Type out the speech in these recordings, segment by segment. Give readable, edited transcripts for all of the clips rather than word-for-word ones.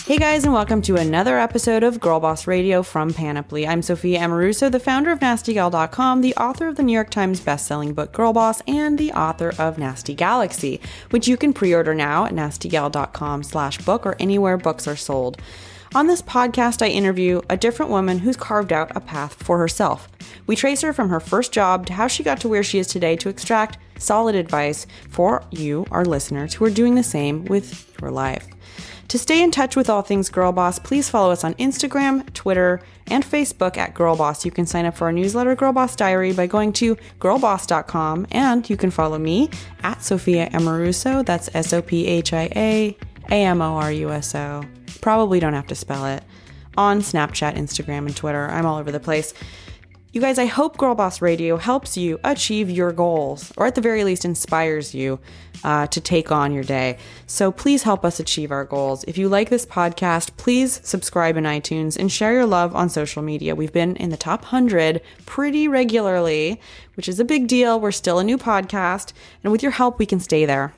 Hey guys, and welcome to another episode of Girl Boss Radio from Panoply. I'm Sophia Amoruso, the founder of NastyGal.com, the author of the New York Times bestselling book Girl Boss, and the author of Nasty Galaxy, which you can pre-order now at nastygal.com/book or anywhere books are sold. On this podcast, I interview a different woman who's carved out a path for herself. We trace her from her first job to how she got to where she is today to extract solid advice for you, our listeners, who are doing the same with your life. To stay in touch with all things Girl Boss, please follow us on Instagram, Twitter, and Facebook at Girl Boss. You can sign up for our newsletter, Girl Boss Diary, by going to girlboss.com, and you can follow me at Sophia Amoruso. That's SOPHIA Probably don't have to spell it. On Snapchat, Instagram, and Twitter. I'm all over the place. You guys, I hope Girl Boss Radio helps you achieve your goals, or at the very least inspires you to take on your day. So please help us achieve our goals. If you like this podcast, please subscribe in iTunes and share your love on social media. We've been in the top 100 pretty regularly, which is a big deal. We're still a new podcast, and with your help, we can stay there.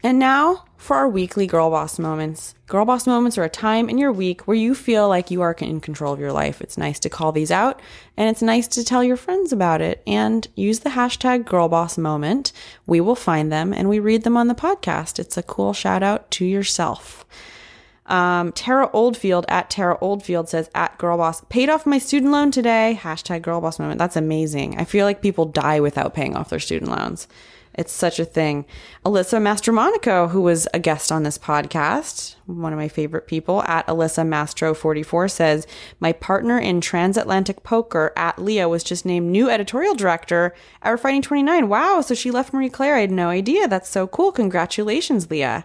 And now for our weekly Girl Boss Moments. Girl Boss Moments are a time in your week where you feel like you are in control of your life. It's nice to call these out, and it's nice to tell your friends about it. And use the hashtag #GirlBossMoment. We will find them, and we read them on the podcast. It's a cool shout out to yourself. Tara Oldfield at Tara Oldfield says, at GirlBoss, paid off my student loan today. Hashtag #GirlBossMoment. That's amazing. I feel like people die without paying off their student loans. It's such a thing. Alyssa Mastromonaco, who was a guest on this podcast, one of my favorite people, at Alyssa Mastro44 says, my partner in transatlantic poker at Leah was just named new editorial director at We're Fighting 29. Wow, so she left Marie Claire. I had no idea. That's so cool. Congratulations, Leah.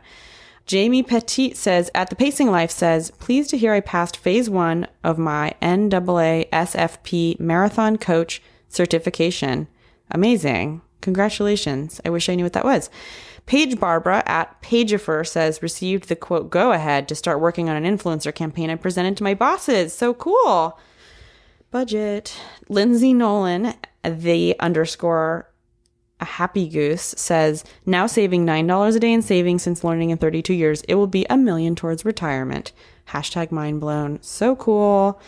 Jamie Petit says, at The Pacing Life says, pleased to hear I passed phase 1 of my NAASFP Marathon Coach certification. Amazing. Congratulations. I wish I knew what that was. Paige Barbara at Pageifer says, received the quote go ahead to start working on an influencer campaign I presented to my bosses. So cool. Budget. Lindsay Nolan, the _ a happy goose, says, now saving $9 a day in savings since learning in 32 years. It will be $1 million towards retirement. Hashtag mind blown. So cool.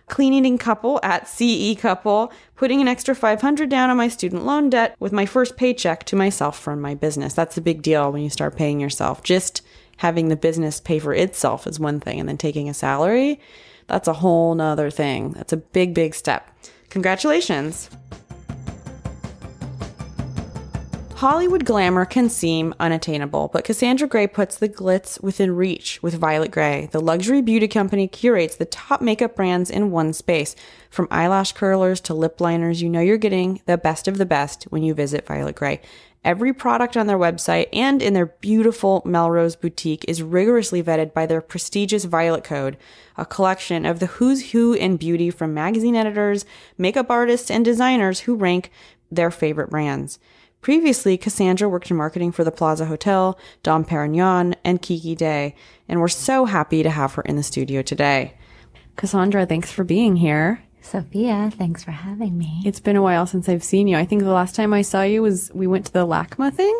Clean eating couple at CE couple, putting an extra $500 down on my student loan debt with my first paycheck to myself from my business. That's a big deal when you start paying yourself. Just having the business pay for itself is one thing, and then taking a salary, that's a whole nother thing. That's a big, big step. Congratulations. Hollywood glamour can seem unattainable, but Cassandra Gray puts the glitz within reach with Violet Grey. The luxury beauty company curates the top makeup brands in one space. From eyelash curlers to lip liners, you know you're getting the best of the best when you visit Violet Grey. Every product on their website and in their beautiful Melrose boutique is rigorously vetted by their prestigious Violet Code, a collection of the who's who in beauty from magazine editors, makeup artists, and designers who rank their favorite brands. Previously, Cassandra worked in marketing for the Plaza Hotel, Dom Perignon, and Kiki Day, and we're so happy to have her in the studio today. Cassandra, thanks for being here. Sophia, thanks for having me. It's been a while since I've seen you. I think the last time I saw you was we went to the LACMA thing.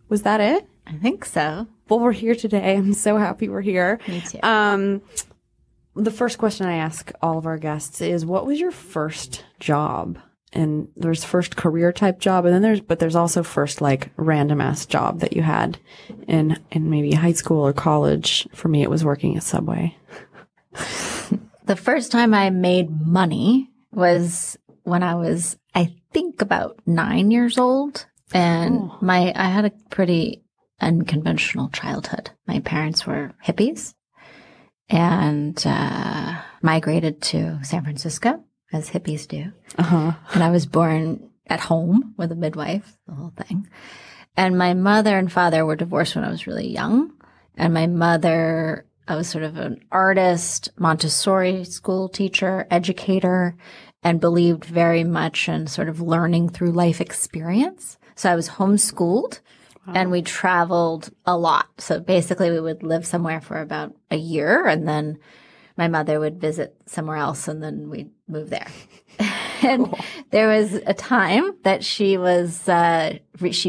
Was that it? I think so. Well, we're here today. I'm so happy we're here. Me too. The first question I ask all of our guests is, what was your first job? And there's first career type job, and then there's also first like random ass job that you had in maybe high school or college. For me, it was working at Subway. The first time I made money was when I was, I think, about 9 years old, and I had a pretty unconventional childhood. My parents were hippies and migrated to San Francisco, as hippies do. And I was born at home with a midwife, the whole thing. And my mother and father were divorced when I was really young. And my mother, I was sort of an artist, Montessori school teacher, educator, and believed very much in sort of learning through life experience. So I was homeschooled. Wow. And we traveled a lot. So basically we would live somewhere for about a year, and then my mother would visit somewhere else, and then we'd move there. And there was a time that she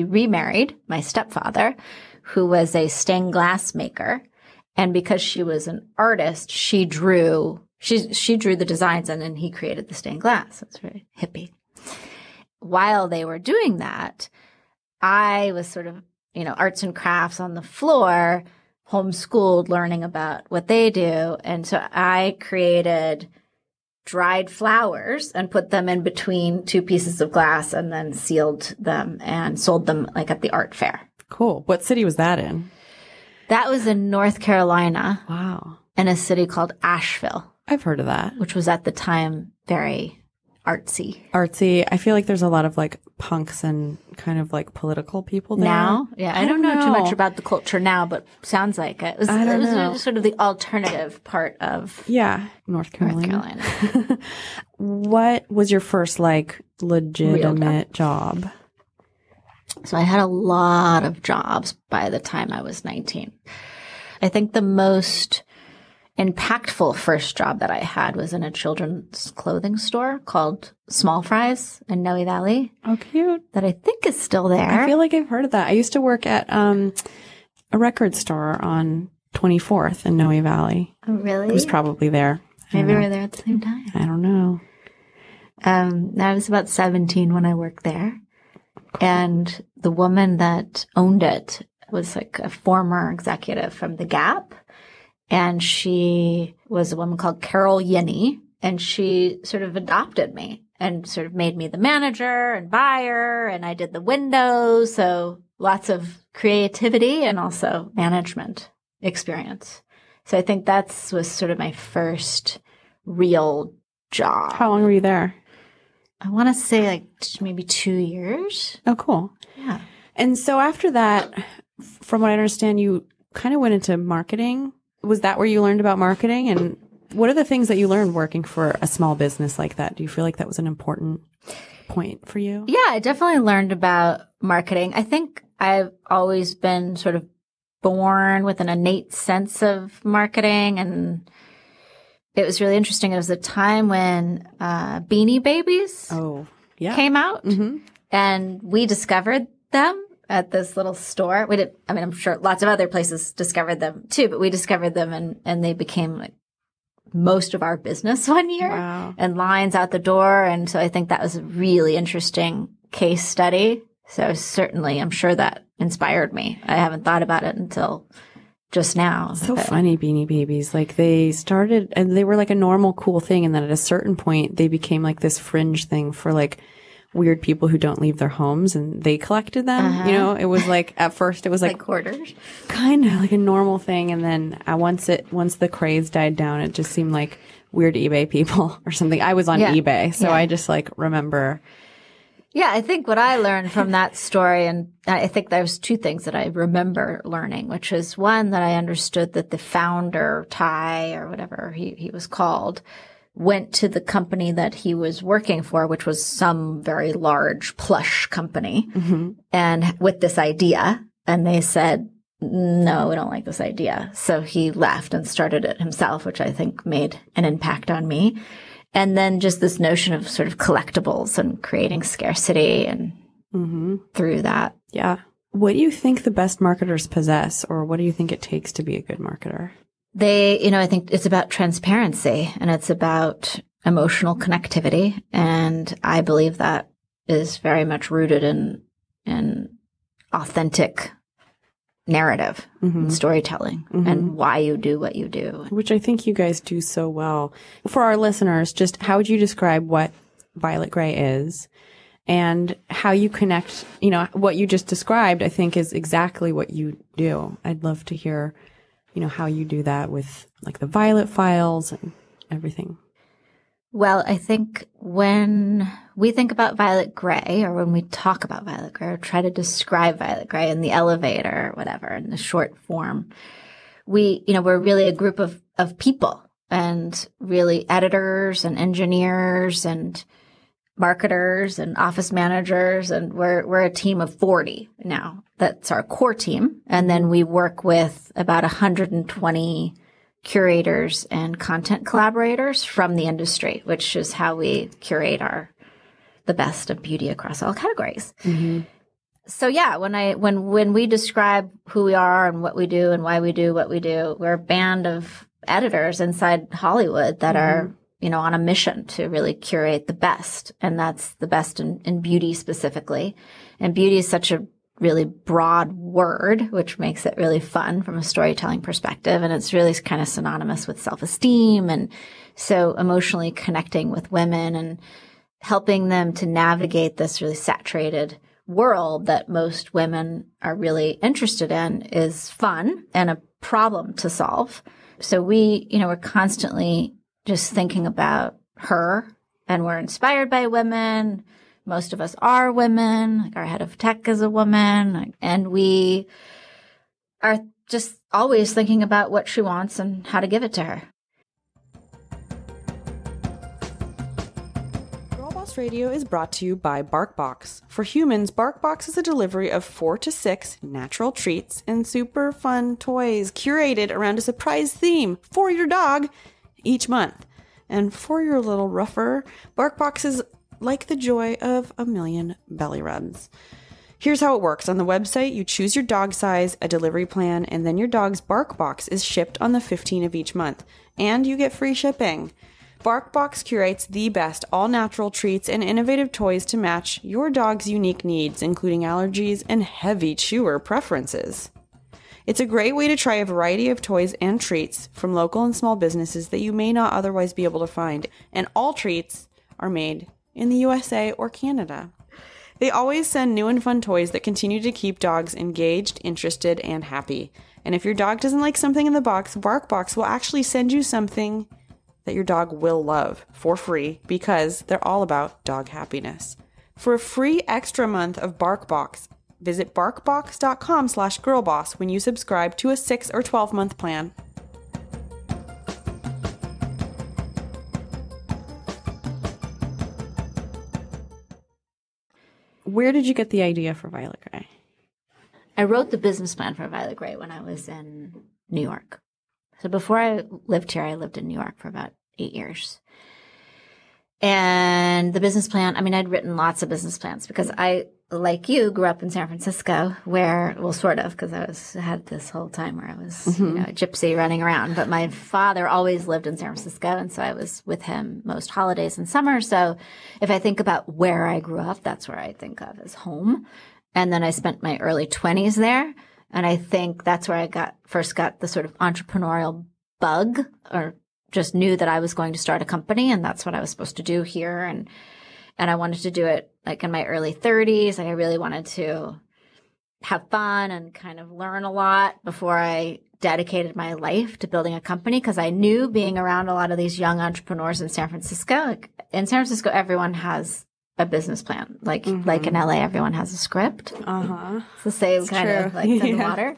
remarried my stepfather, who was a stained glass maker. And because she was an artist, she drew the designs, and then he created the stained glass. It's very hippie. While they were doing that, I was sort of, arts and crafts on the floor, homeschooled, learning about what they do. And so I created dried flowers and put them in between two pieces of glass and then sealed them and sold them like at the art fair. Cool. What city was that in? That was in North Carolina. Wow. In a city called Asheville. I've heard of that. Which was at the time very artsy. Artsy. I feel like there's a lot of like punks and kind of like political people there. Now? Yeah. I don't know too much about the culture now, but sounds like it. It was sort of the alternative part of North Carolina. What was your first like legitimate job? So I had a lot of jobs by the time I was 19. I think the most impactful first job that I had was in a children's clothing store called Small Fries in Noe Valley. Oh, cute. That I think is still there. I feel like I've heard of that. I used to work at a record store on 24th in Noe Valley. Oh, really? It was probably there. Maybe we were there at the same time. I don't know. I was about 17 when I worked there. And the woman that owned it was like a former executive from The Gap. And she was a woman called Carol Yinney. And she sort of adopted me and sort of made me the manager and buyer. And I did the windows. So lots of creativity and also management experience. So I think that was sort of my first real job. How long were you there? I want to say like maybe 2 years. Oh, cool. Yeah. And so after that, from what I understand, you kind of went into marketing. Was that where you learned about marketing? And what are the things that you learned working for a small business like that? Do you feel like that was an important point for you? Yeah, I definitely learned about marketing. I think I've always been sort of born with an innate sense of marketing, and it was really interesting. It was a time when Beanie Babies came out, and we discovered them at this little store. I'm sure lots of other places discovered them too, but we discovered them and they became like most of our business one year. Wow. And lines out the door. And so I think that was a really interesting case study. So I'm sure that inspired me. I haven't thought about it until just now. So funny, Beanie Babies. Like they started and they were like a normal, cool thing. And then at a certain point, they became like this fringe thing for like weird people who don't leave their homes, and they collected them. It was like, at first it was like quarters, kind of like a normal thing. And then once the craze died down, it just seemed like weird eBay people or something. I was on eBay. So I just like remember. Yeah. I think what I learned from that story, and I think there was two things that I remember learning, which is one, that I understood that the founder, Ty or whatever he was called, went to the company that he was working for, which was some very large plush company, and with this idea, and they said, no, we don't like this idea. So he left and started it himself, which I think made an impact on me. And then just this notion of sort of collectibles and creating scarcity and through that. Yeah. What do you think the best marketers possess, or what do you think it takes to be a good marketer? I think it's about transparency, and it's about emotional connectivity. And I believe that is very much rooted in authentic narrative and storytelling and why you do what you do. Which I think you guys do so well. For our listeners, just how would you describe what Violet Grey is and how you connect, what you just described, I think is exactly what you do. I'd love to hear how you do that with like the Violet files and everything. Well, I think when we think about Violet Grey, or when we talk about Violet Grey, or try to describe Violet Grey in the elevator or whatever, in the short form, we're really a group of people, and really editors and engineers and marketers and office managers, and we're a team of 40 now. That's our core team. And then we work with about 120 curators and content collaborators from the industry, which is how we curate the best of beauty across all categories. So yeah, when we describe who we are and what we do and why we do what we do, we're a band of editors inside Hollywood that are, on a mission to really curate the best. And that's the best in beauty specifically. And beauty is such a really broad word, which makes it really fun from a storytelling perspective. And it's really kind of synonymous with self-esteem. And so emotionally connecting with women and helping them to navigate this really saturated world that most women are really interested in is fun and a problem to solve. So we're constantly just thinking about her, and we're inspired by women. Most of us are women. Like our head of tech is a woman, and we are just always thinking about what she wants and how to give it to her. Radio is brought to you by BarkBox. For humans, BarkBox is a delivery of 4 to 6 natural treats and super fun toys curated around a surprise theme for your dog each month. And for your little ruffer, BarkBox is like the joy of a million belly rubs. Here's how it works. On the website, you choose your dog size, a delivery plan, and then your dog's BarkBox is shipped on the 15th of each month. And you get free shipping. BarkBox curates the best all-natural treats and innovative toys to match your dog's unique needs, including allergies and heavy chewer preferences. It's a great way to try a variety of toys and treats from local and small businesses that you may not otherwise be able to find, and all treats are made in the USA or Canada. They always send new and fun toys that continue to keep dogs engaged, interested, and happy. And if your dog doesn't like something in the box, BarkBox will actually send you something that your dog will love for free, because they're all about dog happiness. For a free extra month of BarkBox, visit barkbox.com/girlboss when you subscribe to a 6 or 12-month plan. Where did you get the idea for Violet Grey? I wrote the business plan for Violet Grey when I was in New York. So before I lived here, I lived in New York for about 8 years. And the business plan, I'd written lots of business plans because I, like you, grew up in San Francisco where, well, sort of, because I had this whole time where I was, a gypsy running around. But my father always lived in San Francisco, and so I was with him most holidays and summer. So if I think about where I grew up, that's where I think of as home. And then I spent my early 20s there. And I think that's where I first got the sort of entrepreneurial bug, or just knew that I was going to start a company, and that's what I was supposed to do here. And I wanted to do it like in my early 30s. Like I really wanted to have fun and kind of learn a lot before I dedicated my life to building a company, because I knew, being around a lot of these young entrepreneurs in San Francisco, in San Francisco, everyone has a business plan. Like in LA, everyone has a script. It's the same kind of like in the water.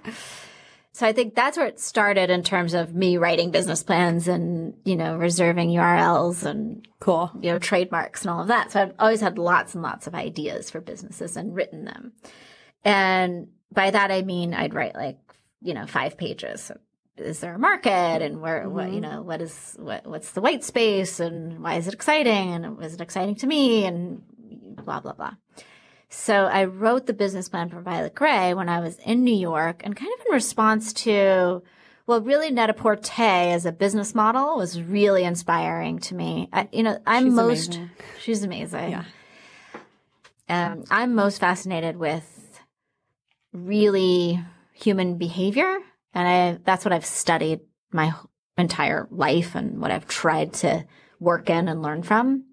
So I think that's where it started in terms of me writing business plans and, reserving URLs and trademarks and all of that. So I've always had lots and lots of ideas for businesses and written them. And by that, I mean, I'd write 5 pages. Is there a market, and what's the white space, and why is it exciting, and was it exciting to me, and blah, blah, blah. So I wrote the business plan for Violet Grey when I was in New York, and kind of in response to, really Net-a-Porter as a business model was really inspiring to me. She's amazing. Yeah. I'm most fascinated with really human behavior. And that's what I've studied my entire life and what I've tried to work in and learn from.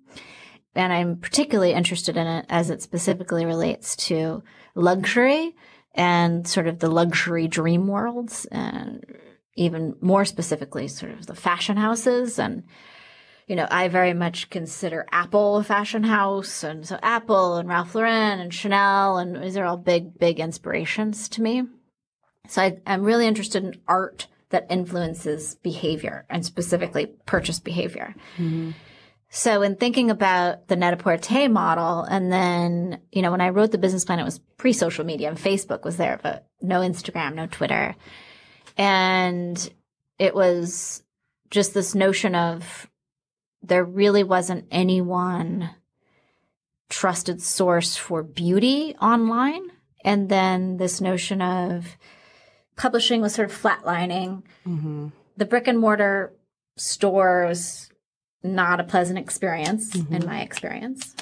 And I'm particularly interested in it as it specifically relates to luxury and sort of the luxury dream worlds, and even more specifically sort of the fashion houses. And, I very much consider Apple a fashion house. And so Apple and Ralph Lauren and Chanel, and these are all big, big inspirations to me. So I'm really interested in art that influences behavior, and specifically purchase behavior. Mm-hmm. So in thinking about the Net-a-Porter model, and then, when I wrote the business plan, it was pre-social media, and Facebook was there, but no Instagram, no Twitter. And it was just this notion of there really wasn't any one trusted source for beauty online. And then this notion of publishing was sort of flatlining. The brick and mortar stores, not a pleasant experience in my experience.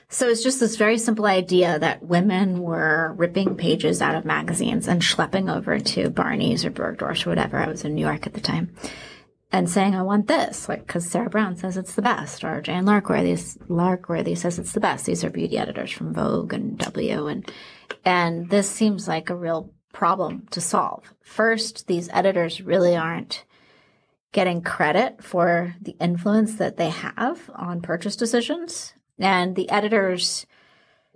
So it's just this very simple idea that women were ripping pages out of magazines and schlepping over to Barney's or Bergdorf's or whatever. I was in New York at the time. And saying, I want this, like, because Sarah Brown says it's the best, or Jane Larkworthy says it's the best. These are beauty editors from Vogue and W. And this seems like a real problem to solve. First, these editors really aren't getting credit for the influence that they have on purchase decisions. And the editors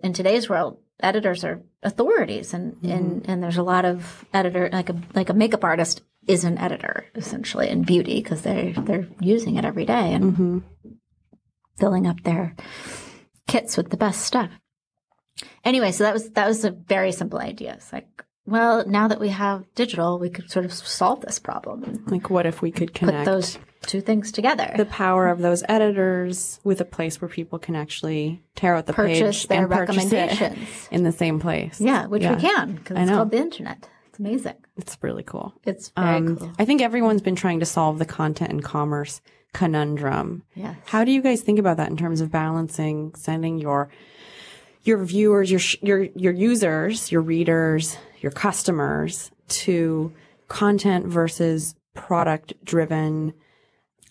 in today's world, editors are authorities. And there's a lot of like a makeup artist is an editor, essentially, in beauty, because they're using it every day and filling up their kits with the best stuff. Anyway, so that was a very simple idea. It's like, well, now that we have digital, we could sort of solve this problem. Like, what if we could connect put those two things together? The power of those editors with a place where people can actually tear out the purchase page their and purchase recommendations it in the same place. Yeah, which we can, because it's called the internet. It's amazing. It's really cool. It's very cool. I think everyone's been trying to solve the content and commerce conundrum. Yes. How do you guys think about that in terms of balancing sending your viewers, your users, your readers, your customers to content versus product driven,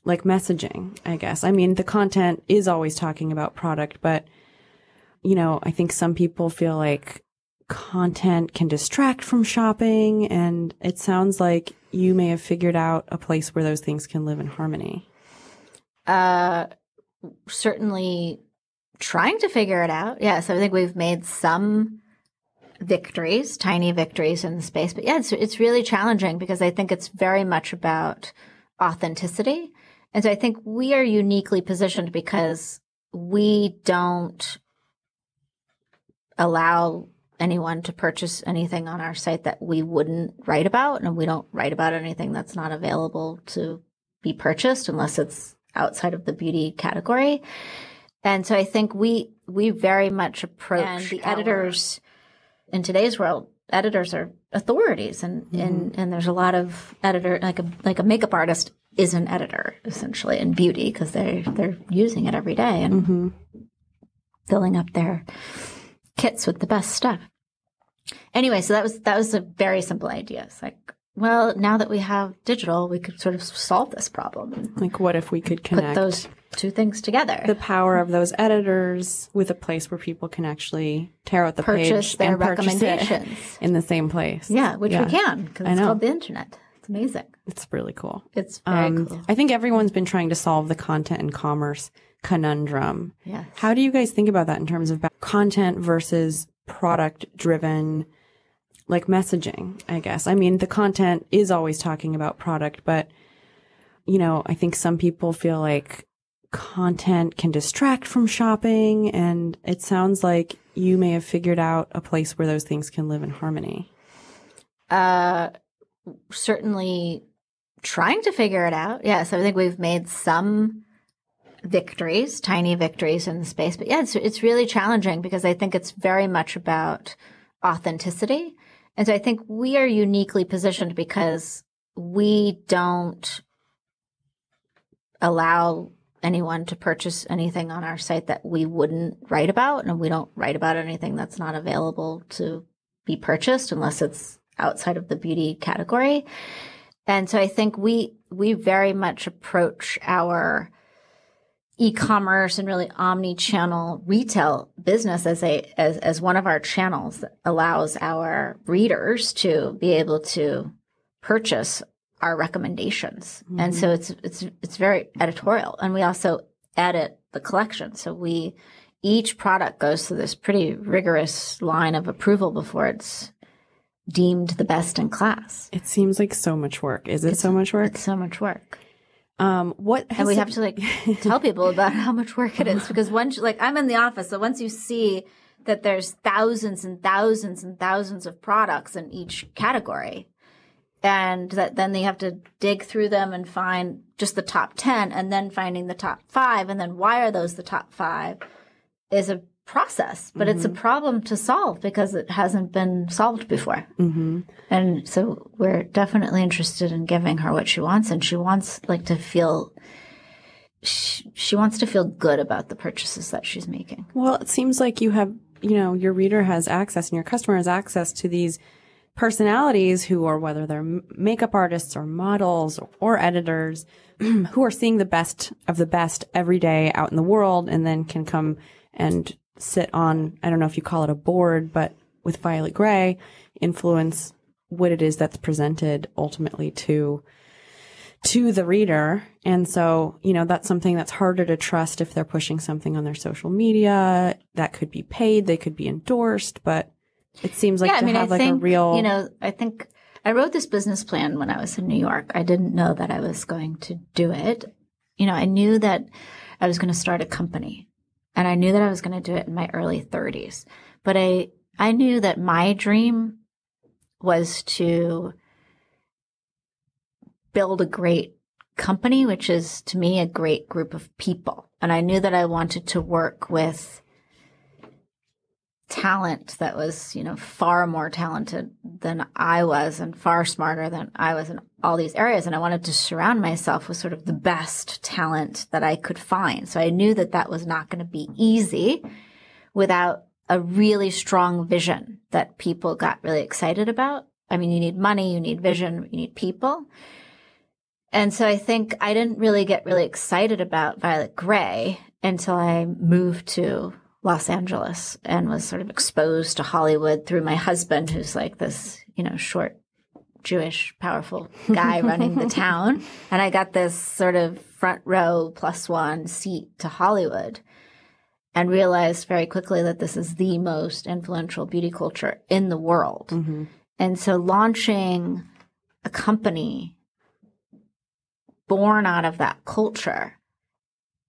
like, messaging, I guess? I mean, the content is always talking about product, but, I think some people feel like content can distract from shopping, and it sounds like you may have figured out a place where those things can live in harmony. Certainly trying to figure it out. Yes, I think we've made some victories, tiny victories in the space. But yeah, it's really challenging because I think it's very much about authenticity. And so I think we are uniquely positioned because we don't allow anyone to purchase anything on our site that we wouldn't write about. And we don't write about anything that's not available to be purchased unless it's outside of the beauty category. And so I think we very much approach the editors in today's world. Editors are authorities, and there's a lot of editor, like a makeup artist is an editor, essentially, in beauty, because they're using it every day and filling up their kits with the best stuff. Anyway, so that was a very simple idea. It's like, well, now that we have digital, we could sort of solve this problem. Like, what if we could connect put those two things together? The power of those editors with a place where people can actually tear out the purchase page their and purchase recommendations it in the same place. Yeah, which we can, because it's called the internet. It's amazing. It's really cool. It's very cool. I think everyone's been trying to solve the content and commerce conundrum. Yes. How do you guys think about that in terms of content versus product driven, like, messaging, I guess? I mean, the content is always talking about product, but, I think some people feel like content can distract from shopping, and it sounds like you may have figured out a place where those things can live in harmony. Certainly trying to figure it out. Yes, I think we've made some victories, tiny victories in the space. But yeah, it's really challenging because I think it's very much about authenticity. And so I think we are uniquely positioned because we don't allow anyone to purchase anything on our site that we wouldn't write about. And we don't write about anything that's not available to be purchased unless it's outside of the beauty category. And so I think we very much approach our e-commerce and really omni-channel retail business as one of our channels that allows our readers to be able to purchase our recommendations. And so it's very editorial. And we also edit the collection. So each product goes through this pretty rigorous line of approval before it's deemed the best in class. It seems like so much work. Is it so much work? It's so much work. And we have to tell people about how much work it is, because once, I'm in the office, so once you see that there's thousands and thousands and thousands of products in each category, and that then they have to dig through them and find just the top 10, and then finding the top 5, and then why are those the top 5 is a process, but it's a problem to solve because it hasn't been solved before. And so we're definitely interested in giving her what she wants, and she wants to feel she wants to feel good about the purchases that she's making. Well, it seems like you have, your reader has access and your customer has access to these personalities who are, whether they're makeup artists or models or editors, who are seeing the best of the best every day out in the world, and then can come and sit on, I don't know if you call it a board, but with Violet Grey, influence what it is that's presented ultimately to the reader. And so, that's something that's harder to trust if they're pushing something on their social media that could be paid, they could be endorsed, but it seems like a real, I think I wrote this business plan when I was in New York. I didn't know that I was going to do it. I knew that I was going to start a company, and I knew that I was going to do it in my early 30s. But I knew that my dream was to build a great company, which is to me a great group of people. And I knew that I wanted to work with talent that was, far more talented than I was and far smarter than I was in all these areas. And I wanted to surround myself with sort of the best talent that I could find. So I knew that that was not going to be easy without a really strong vision that people got really excited about. I mean, you need money, you need vision, you need people. And so I think I didn't really get really excited about Violet Grey until I moved to Los Angeles and was sort of exposed to Hollywood through my husband, who's like this, short, Jewish, powerful guy running the town. And I got this sort of front row +1 seat to Hollywood and realized very quickly that this is the most influential beauty culture in the world. And so launching a company born out of that culture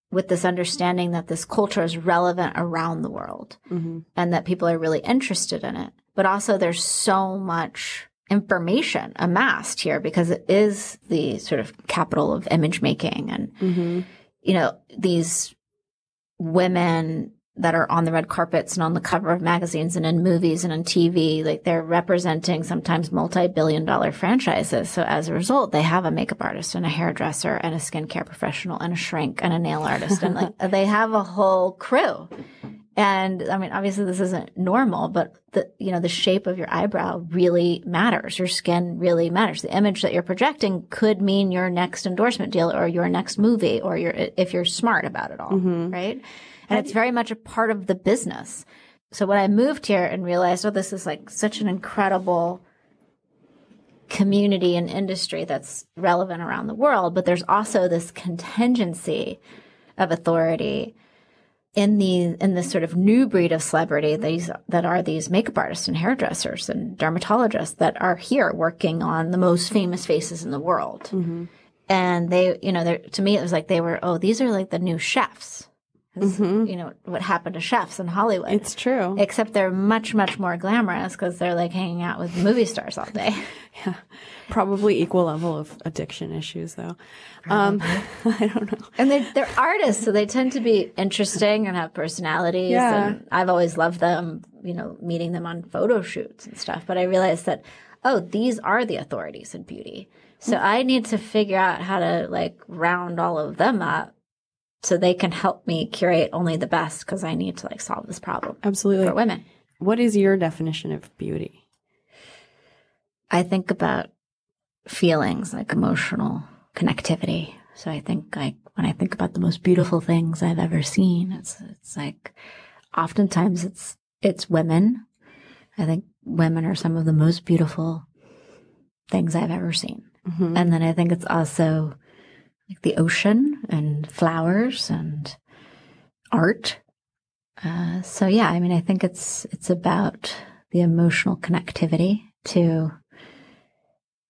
with this understanding that this culture is relevant around the world and that people are really interested in it. But also there's so much information amassed here because it is the sort of capital of image making. And, these women that are on the red carpets and on the cover of magazines and in movies and on TV, they're representing sometimes multi-billion-dollar franchises. So as a result, they have a makeup artist and a hairdresser and a skincare professional and a shrink and a nail artist. And they have a whole crew. And I mean, obviously this isn't normal, but the shape of your eyebrow really matters. Your skin really matters. The image that you're projecting could mean your next endorsement deal or your next movie or if you're smart about it all, right? And it's very much a part of the business. So when I moved here and realized, this is such an incredible community and industry that's relevant around the world, but there's also this contingency of authority in this sort of new breed of celebrity that are these makeup artists and hairdressers and dermatologists that are here working on the most famous faces in the world. And they, to me, it was like they were, these are like the new chefs. What happened to chefs in Hollywood. It's true. Except they're much, much more glamorous because they're hanging out with movie stars all day. Yeah. Probably equal level of addiction issues though. I don't know. And they're artists, so they tend to be interesting and have personalities. Yeah. And I've always loved them, meeting them on photo shoots and stuff. But I realized that, these are the authorities in beauty. So I need to figure out how to round all of them up so they can help me curate only the best because I need to solve this problem. Absolutely. For women. What is your definition of beauty? I think about feelings emotional connectivity. So I think when I think about the most beautiful things I've ever seen, it's oftentimes it's women. I think women are some of the most beautiful things I've ever seen. And then I think it's also the ocean and flowers and art. So yeah, I mean, I think it's about the emotional connectivity to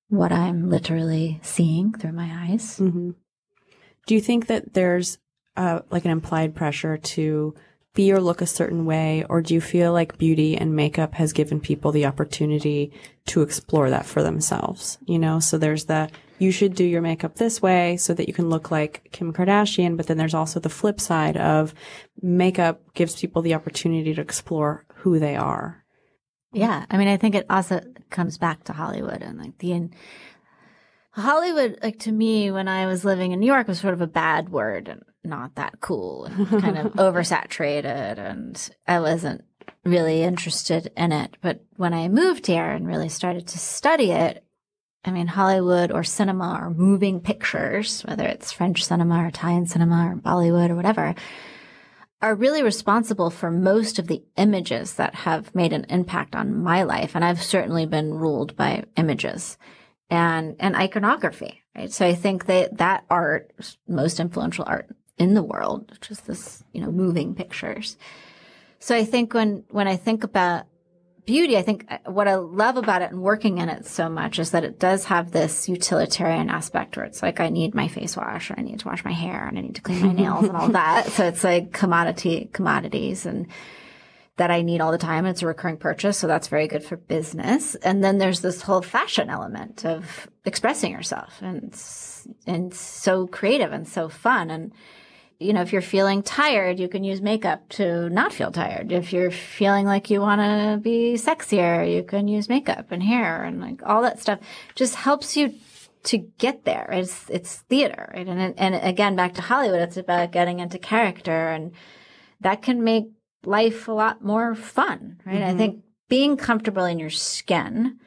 what I'm literally seeing through my eyes. Do you think that there's an implied pressure to be or look a certain way, or do you feel like beauty and makeup has given people the opportunity to explore that for themselves? You know, so there's you should do your makeup this way so that you can look like Kim Kardashian, but then there's also the flip side of makeup gives people the opportunity to explore who they are. Yeah. I mean, I think it also comes back to Hollywood and like Hollywood, like to me, when I was living in New York, was sort of a bad word and not that cool and kind of oversaturated. And I wasn't really interested in it. But when I moved here and really started to study it, I mean, Hollywood or cinema or moving pictures, whether it's French cinema or Italian cinema or Bollywood or whatever, are really responsible for most of the images that have made an impact on my life. And I've certainly been ruled by images and iconography, right? So I think that art is most influential art in the world, which is this, moving pictures. So I think when I think about beauty, I think what I love about it and working in it so much is that it does have this utilitarian aspect where it's like, I need my face wash, or I need to wash my hair, and I need to clean my nails and all that. So it's like commodities and that I need all the time. It's a recurring purchase. So that's very good for business. And then there's this whole fashion element of expressing yourself and so creative and so fun. And if you're feeling tired, you can use makeup to not feel tired. If you're feeling like you want to be sexier, you can use makeup and hair and like all that stuff. Just helps you to get there. It's theater, right? And again, back to Hollywood, it's about getting into character, and that can make life a lot more fun, right? Mm-hmm. I think being comfortable in your skin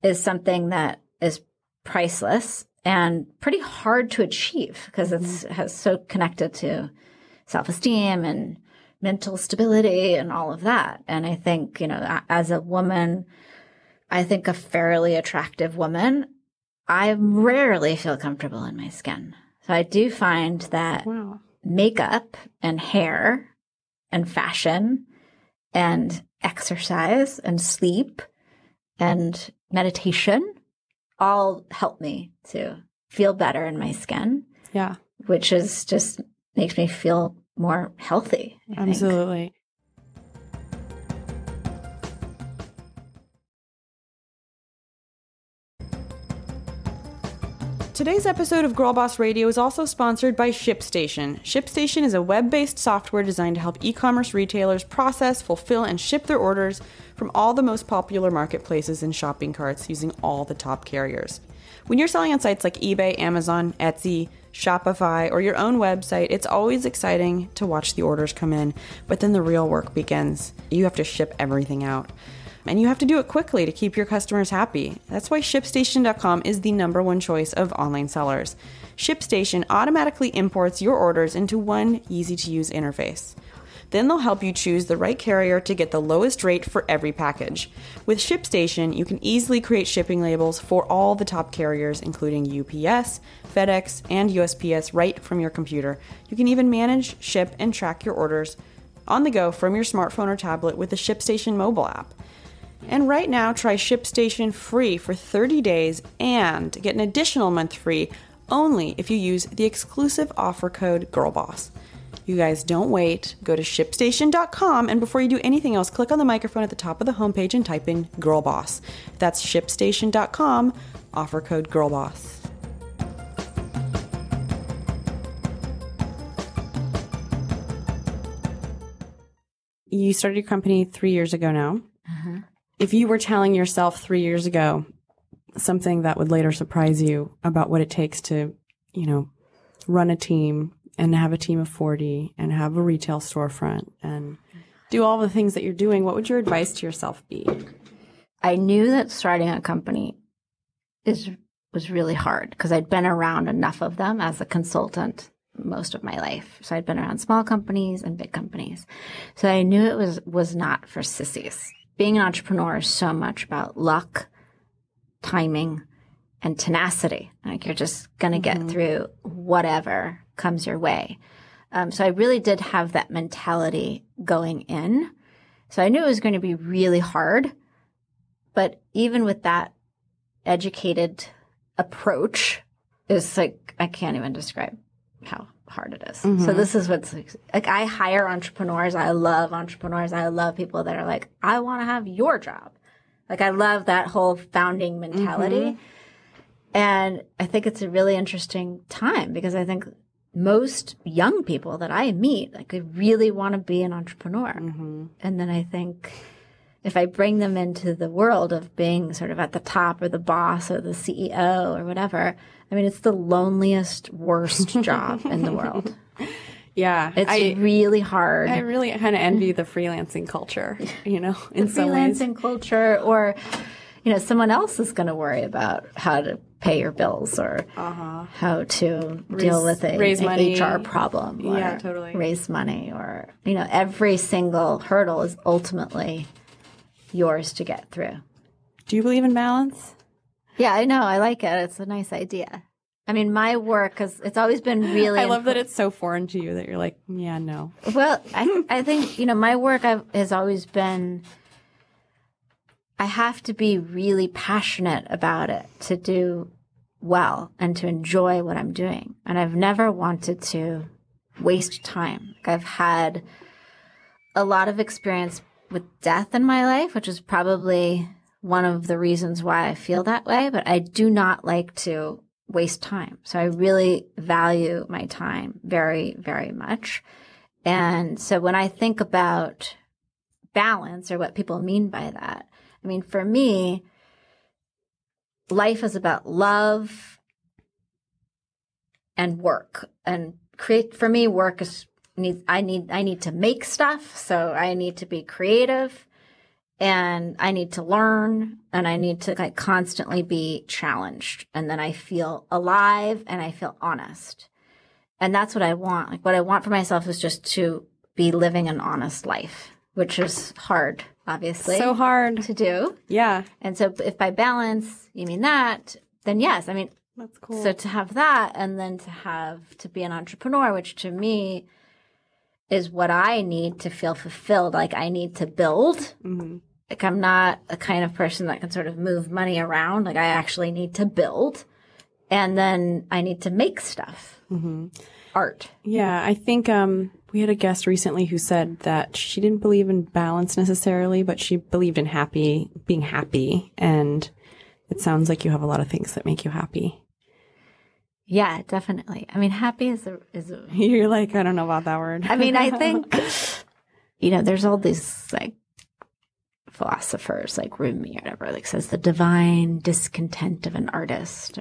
is something that is priceless and pretty hard to achieve because it's so connected to self-esteem and mental stability and all of that. And I think, as a woman, I think a fairly attractive woman, I rarely feel comfortable in my skin. So I do find that makeup and hair and fashion and exercise and sleep and meditation all help me to feel better in my skin. Yeah. Which is just makes me feel more healthy. I Absolutely. Today's episode of Girl Boss Radio is also sponsored by ShipStation. ShipStation is a web-based software designed to help e-commerce retailers process, fulfill, and ship their orders from all the most popular marketplaces and shopping carts using all the top carriers. When you're selling on sites like eBay, Amazon, Etsy, Shopify, or your own website, it's always exciting to watch the orders come in, but then the real work begins. You have to ship everything out. And you have to do it quickly to keep your customers happy. That's why ShipStation.com is the #1 choice of online sellers. ShipStation automatically imports your orders into one easy-to-use interface. Then they'll help you choose the right carrier to get the lowest rate for every package. With ShipStation, you can easily create shipping labels for all the top carriers, including UPS, FedEx, and USPS, right from your computer. You can even manage, ship, and track your orders on the go from your smartphone or tablet with the ShipStation mobile app. And right now, try ShipStation free for 30 days and get an additional month free only if you use the exclusive offer code GIRLBOSS. You guys don't wait. Go to ShipStation.com, and before you do anything else, click on the microphone at the top of the homepage and type in GIRLBOSS. That's ShipStation.com, offer code GIRLBOSS. You started your company 3 years ago now. Uh-huh. If you were telling yourself 3 years ago something that would later surprise you about what it takes to, run a team and have a team of 40 and have a retail storefront and do all the things that you're doing, what would your advice to yourself be? I knew that starting a company was really hard because I'd been around enough of them as a consultant most of my life. So I'd been around small companies and big companies. So I knew it was not for sissies. Being an entrepreneur is so much about luck, timing, and tenacity. Like you're just going to get through whatever comes your way. So I really did have that mentality going in. So I knew it was going to be really hard. But even with that educated approach, it's like, I can't even describe how hard it is. So this is what's like, I hire entrepreneurs. I love entrepreneurs. I love people that are like, I want to have your job. Like, I love that whole founding mentality. And I think it's a really interesting time because I think most young people that I meet, like, they really want to be an entrepreneur. And then I think if I bring them into the world of being sort of at the top or the boss or the CEO or whatever, I mean, it's the loneliest, worst job in the world. Yeah. It's really hard. I really kind of envy the freelancing culture, you know, in some ways. Freelancing culture, or, you know, someone else is going to worry about how to pay your bills or how to deal with an HR problem. Or totally. Raise money, or, you know, every single hurdle is ultimately yours to get through. Do you believe in balance? Yeah, I know. I like it. It's a nice idea. I mean, my work, because it's always been really... I love that it's so foreign to you that you're like, yeah, no. Well, I think, you know, my work has always been... I have to be really passionate about it to do well and to enjoy what I'm doing. And I've never wanted to waste time. Like, I've had a lot of experience with death in my life, which is probably one of the reasons why I feel that way. But I do not like to waste time. So I really value my time very, very much. And so when I think about balance, or what people mean by that, I mean, for me, life is about love and work. And for me, work is I need to make stuff, so I need to be creative, and I need to learn, and I need to like constantly be challenged, and then I feel alive and I feel honest. And that's what I want. Like, what I want for myself is just to be living an honest life, which is hard, obviously. So hard to do. Yeah. And so if by balance you mean that, then yes, I mean, that's cool. So to have that, and then to be an entrepreneur, which to me is what I need to feel fulfilled. Like, I need to build. Like, I'm not a kind of person that can sort of move money around. Like, I actually need to build. And then I need to make stuff. Art. Yeah. I think we had a guest recently who said that she didn't believe in balance necessarily, but she believed in being happy. And it sounds like you have a lot of things that make you happy. Yeah, definitely. I mean, happy is a You're like, I don't know about that word. I mean, I think, you know, there's all these like philosophers like Rumi or whatever, like says the divine discontent of an artist.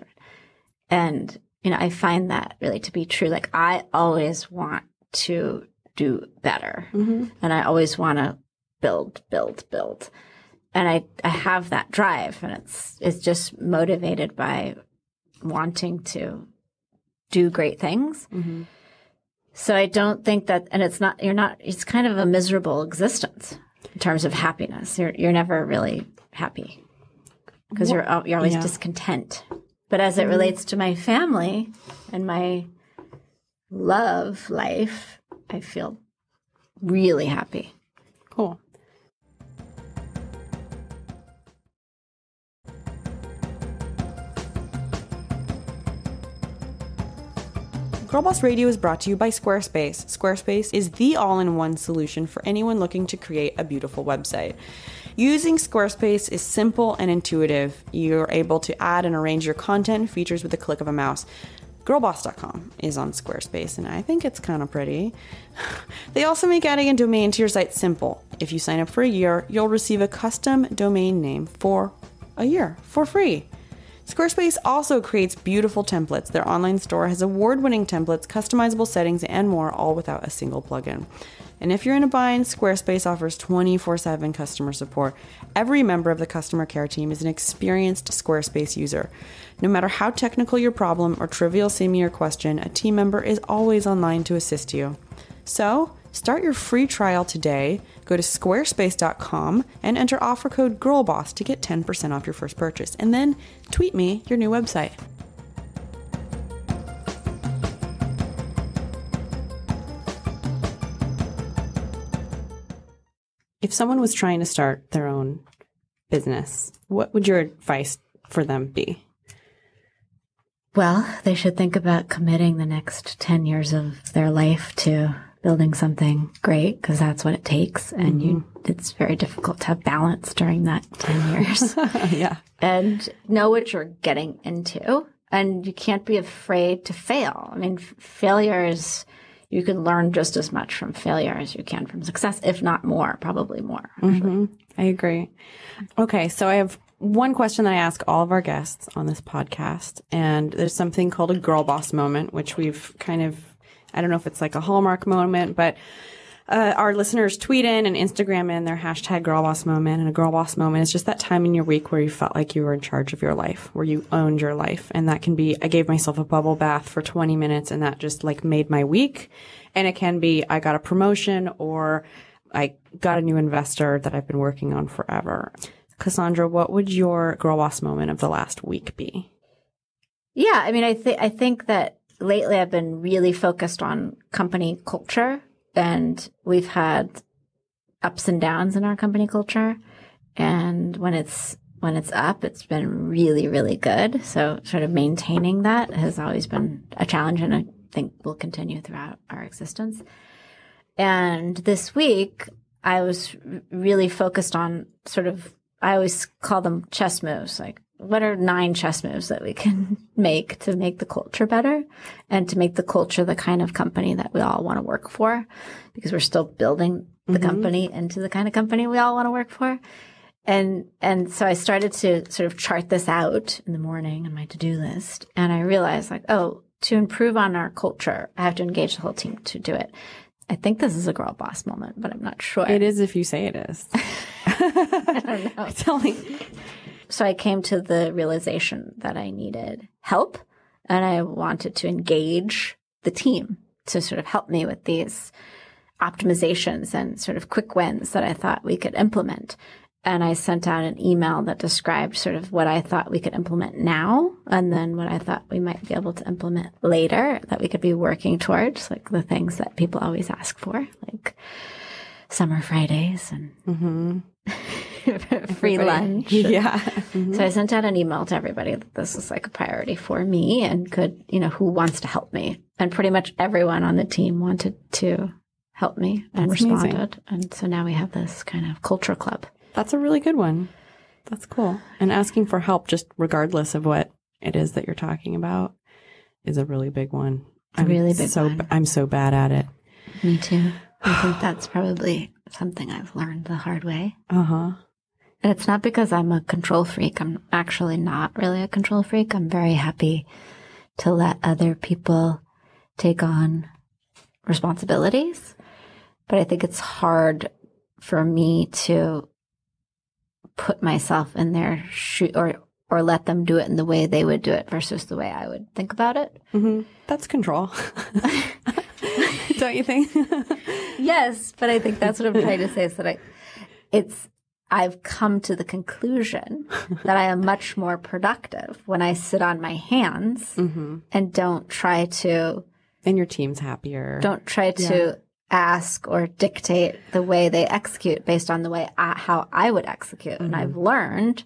And, you know, I find that really to be true. Like, I always want to do better. And I always want to build. And I have that drive, and it's just motivated by wanting to do great things. So I don't think that, and it's kind of a miserable existence in terms of happiness. You're never really happy because you're always discontent. But as it relates to my family and my love life, I feel really happy. Cool. Girl Boss Radio is brought to you by Squarespace. Squarespace is the all-in-one solution for anyone looking to create a beautiful website. Using Squarespace is simple and intuitive. You're able to add and arrange your content and features with a click of a mouse. Girlboss.com is on Squarespace, and I think it's kind of pretty. They also make adding a domain to your site simple. If you sign up for a year, you'll receive a custom domain name for a year for free. Squarespace also creates beautiful templates. Their online store has award-winning templates, customizable settings, and more, all without a single plugin. And if you're in a bind, Squarespace offers 24/7 customer support. Every member of the customer care team is an experienced Squarespace user. No matter how technical your problem or trivial seeming your question, a team member is always online to assist you. So, start your free trial today. Go to squarespace.com and enter offer code GIRLBOSS to get 10% off your first purchase. And then tweet me your new website. If someone was trying to start their own business, what would your advice for them be? Well, they should think about committing the next 10 years of their life to building something great, because that's what it takes. And it's very difficult to have balance during that 10 years. Yeah. And know what you're getting into. And you can't be afraid to fail. I mean, failures, you can learn just as much from failure as you can from success, if not more, probably more. I agree. Okay, so I have one question that I ask all of our guests on this podcast, and there's something called a girl boss moment, which we've kind of, I don't know if it's like a hallmark moment, but our listeners tweet in and Instagram in their hashtag girl boss moment. And a girl boss moment is just that time in your week where you felt like you were in charge of your life, where you owned your life. And that can be, I gave myself a bubble bath for 20 minutes and that just like made my week. And it can be, I got a promotion or I got a new investor that I've been working on forever. Cassandra, what would your girl boss moment of the last week be? Yeah, I mean, I think that lately I've been really focused on company culture, and we've had ups and downs in our company culture. And when it's up, it's been really, really good. So sort of maintaining that has always been a challenge, and I think will continue throughout our existence. And this week, I was really focused on sort of, I always call them chess moves. Like, what are 9 chess moves that we can make to make the culture better and to make the culture the kind of company that we all want to work for? Because we're still building the company into the kind of company we all want to work for. And so I started to sort of chart this out in the morning on my to-do list. And I realized, like, oh, to improve on our culture, I have to engage the whole team to do it. I think this is a girl boss moment, but I'm not sure. It is if you say it is. I don't know. Tell me. So I came to the realization that I needed help, and I wanted to engage the team to sort of help me with these optimizations and sort of quick wins that I thought we could implement. And I sent out an email that described sort of what I thought we could implement now, and then what I thought we might be able to implement later that we could be working towards, like the things that people always ask for, like summer Fridays and free lunch. Yeah. So I sent out an email to everybody that this is like a priority for me and could, who wants to help me. And pretty much everyone on the team wanted to help me and That's responded. amazing. And so now we have this kind of culture club. That's a really good one. That's cool. And asking for help, just regardless of what it is that you're talking about, is a really big one. Really big one. I'm so bad at it. Me too. I think that's probably something I've learned the hard way. Uh-huh. And it's not because I'm a control freak. I'm actually not really a control freak. I'm very happy to let other people take on responsibilities. But I think it's hard for me to put myself in their shoe or let them do it in the way they would do it versus the way I would think about it. That's control. Don't you think? Yes, but I think that's what I'm trying to say is that I've come to the conclusion that I am much more productive when I sit on my hands and don't try to. And your team's happier. Don't try to ask or dictate the way they execute based on the way how I would execute. And I've learned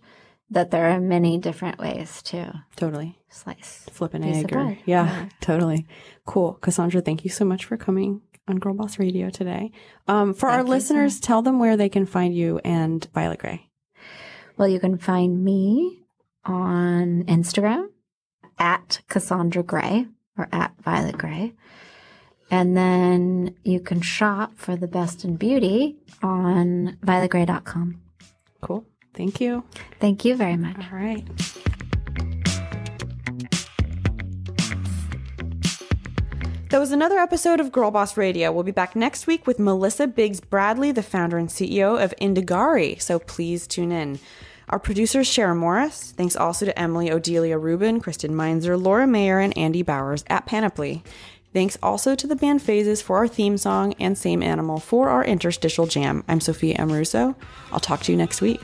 that there are many different ways to totally slice. Flip an egg. Totally. Cool. Cassandra, thank you so much for coming on Girl Boss Radio today. For our listeners, tell them where they can find you and Violet Gray. Well, you can find me on Instagram at Cassandra Gray or at Violet Gray. And then you can shop for the best in beauty on violetgray.com. Cool. Thank you. Thank you very much. All right. That was another episode of Girl Boss Radio. We'll be back next week with Melissa Biggs Bradley, the founder and CEO of Indigari. So please tune in. Our producers, Sharon Morris. Thanks also to Emily Odelia Rubin, Kristen Meinzer, Laura Mayer, and Andy Bowers at Panoply. Thanks also to the band Phases for our theme song and Same Animal for our interstitial jam. I'm Sophia M. Russo. I'll talk to you next week.